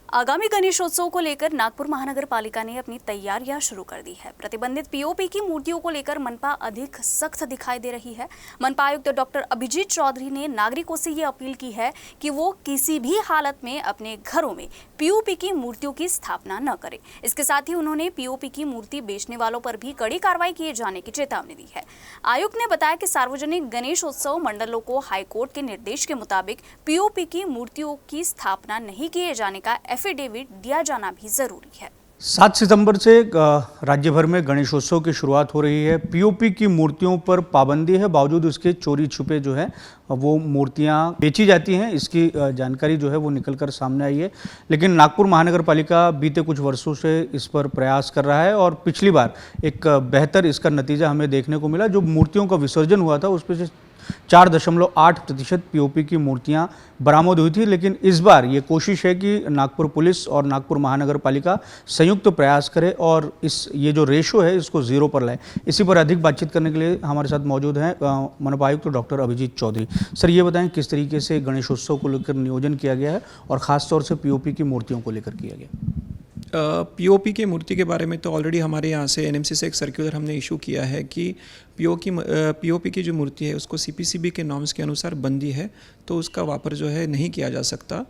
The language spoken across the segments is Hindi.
आगामी गणेशोत्सव को लेकर नागपुर महानगर पालिका ने अपनी तैयारियां शुरू कर दी है। प्रतिबंधित पीओपी की मूर्तियों को लेकर मनपा अधिक सख्त दिखाई दे रही है। मनपा आयुक्त डॉक्टर अभिजीत चौधरी ने नागरिकों से ये अपील की है कि वो किसी भी हालत में अपने घरों में पीओपी की मूर्तियों की स्थापना न करें। इसके साथ ही उन्होंने पीओपी की मूर्ति बेचने वालों पर भी कड़ी कार्रवाई किए जाने की चेतावनी दी है। आयुक्त ने बताया कि सार्वजनिक गणेशोत्सव मंडलों को हाईकोर्ट के निर्देश के मुताबिक पीओपी की मूर्तियों की स्थापना नहीं किए जाने का एफिडेविट दिया जाना भी जरूरी है। 7 सितंबर से राज्य भर में गणेशोत्सव की शुरुआत हो रही है। पीओपी की मूर्तियों पर पाबंदी है, बावजूद उसके चोरी छुपे जो है वो मूर्तियां बेची जाती हैं। इसकी जानकारी जो है वो निकलकर सामने आई है। लेकिन नागपुर महानगर पालिका बीते कुछ वर्षों से इस पर प्रयास कर रहा है और पिछली बार एक बेहतर इसका नतीजा हमें देखने को मिला। जो मूर्तियों का विसर्जन हुआ था उस पर से 4.8% पीओपी की मूर्तियां बरामद हुई थी। लेकिन इस बार ये कोशिश है कि नागपुर पुलिस और नागपुर महानगर पालिका संयुक्त प्रयास करे और ये जो रेशो है इसको जीरो पर लाए। इसी पर अधिक बातचीत करने के लिए हमारे साथ मौजूद हैं मनपा आयुक्त डॉक्टर अभिजीत चौधरी। सर, ये बताएं किस तरीके से गणेशोत्सव को लेकर नियोजन किया गया है और ख़ासतौर से पीओपी की मूर्तियों को लेकर किया गया। पीओपी के मूर्ति के बारे में तो ऑलरेडी हमारे यहाँ से एनएमसी से एक सर्कुलर हमने इशू किया है कि पीओपी की जो मूर्ति है उसको सीपीसीबी के नॉर्म्स के अनुसार बंदी है, तो उसका वापर जो है नहीं किया जा सकता।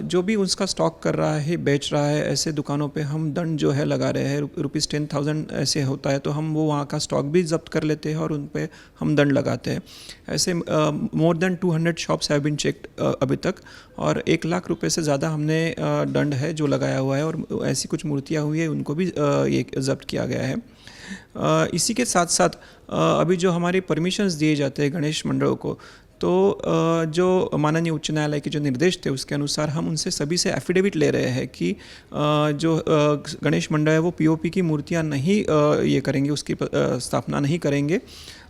जो भी उसका स्टॉक कर रहा है, बेच रहा है, ऐसे दुकानों पे हम दंड जो है लगा रहे हैं। ₹10,000 ऐसे होता है तो हम वो वहाँ का स्टॉक भी जब्त कर लेते हैं और उन पे हम दंड लगाते हैं। ऐसे more than 200 shops have been checked अभी तक और 1 लाख रुपए से ज़्यादा हमने दंड है जो लगाया हुआ है और ऐसी कुछ मूर्तियाँ हुई है उनको भी ये जब्त किया गया है। इसी के साथ साथ अभी जो हमारे परमिशंस दिए जाते हैं गणेश मंडलों को, तो जो माननीय उच्च न्यायालय के जो निर्देश थे उसके अनुसार हम उनसे सभी से एफिडेविट ले रहे हैं कि जो गणेश मंडल है वो पीओपी की मूर्तियां नहीं ये करेंगे, उसकी स्थापना नहीं करेंगे।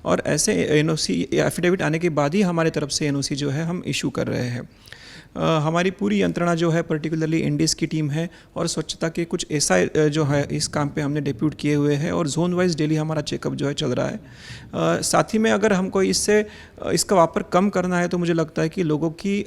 और ऐसे एनओसी एफिडेविट आने के बाद ही हमारे तरफ से एनओसी जो है हम इशू कर रहे हैं। हमारी पूरी यंत्रणा जो है पर्टिकुलरली एनडीएस की टीम है और स्वच्छता के कुछ एसआई जो है इस काम पे हमने डिप्यूट किए हुए हैं और जोन वाइज डेली हमारा चेकअप जो है चल रहा है। साथ ही में अगर हमको इसका वापर कम करना है तो मुझे लगता है कि लोगों की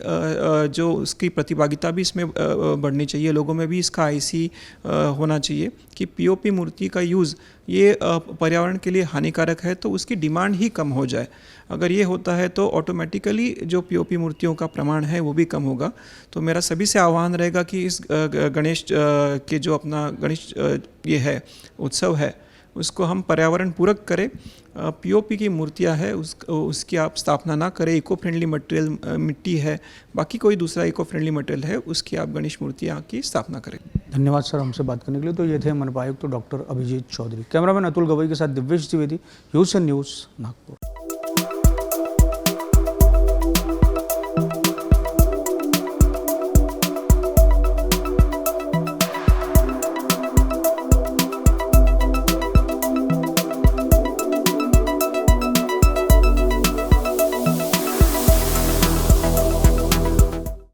जो उसकी प्रतिभागिता भी इसमें बढ़नी चाहिए। लोगों में भी इसका आईसी होना चाहिए कि पीओपी मूर्ति का यूज़ ये पर्यावरण के लिए हानिकारक है, तो उसकी डिमांड ही कम हो जाए। अगर ये होता है तो ऑटोमेटिकली जो पीओपी मूर्तियों का प्रमाण है वो भी कम होगा। तो मेरा सभी से आह्वान रहेगा कि इस गणेश के जो अपना गणेश ये है उत्सव है उसको हम पर्यावरण पूरक करें। पीओपी की मूर्तियां है उसकी आप स्थापना ना करें। इको फ्रेंडली मटेरियल मिट्टी है, बाकी कोई दूसरा इको फ्रेंडली मटेरियल है उसकी आप गणेश मूर्तियां की स्थापना करें। धन्यवाद सर हमसे बात करने के लिए। तो ये थे मनपा आयुक्त डॉक्टर अभिजीत चौधरी। कैमरामैन अतुल गवई के साथ दिव्येश द्विवेदी, न्यूज़ नागपुर।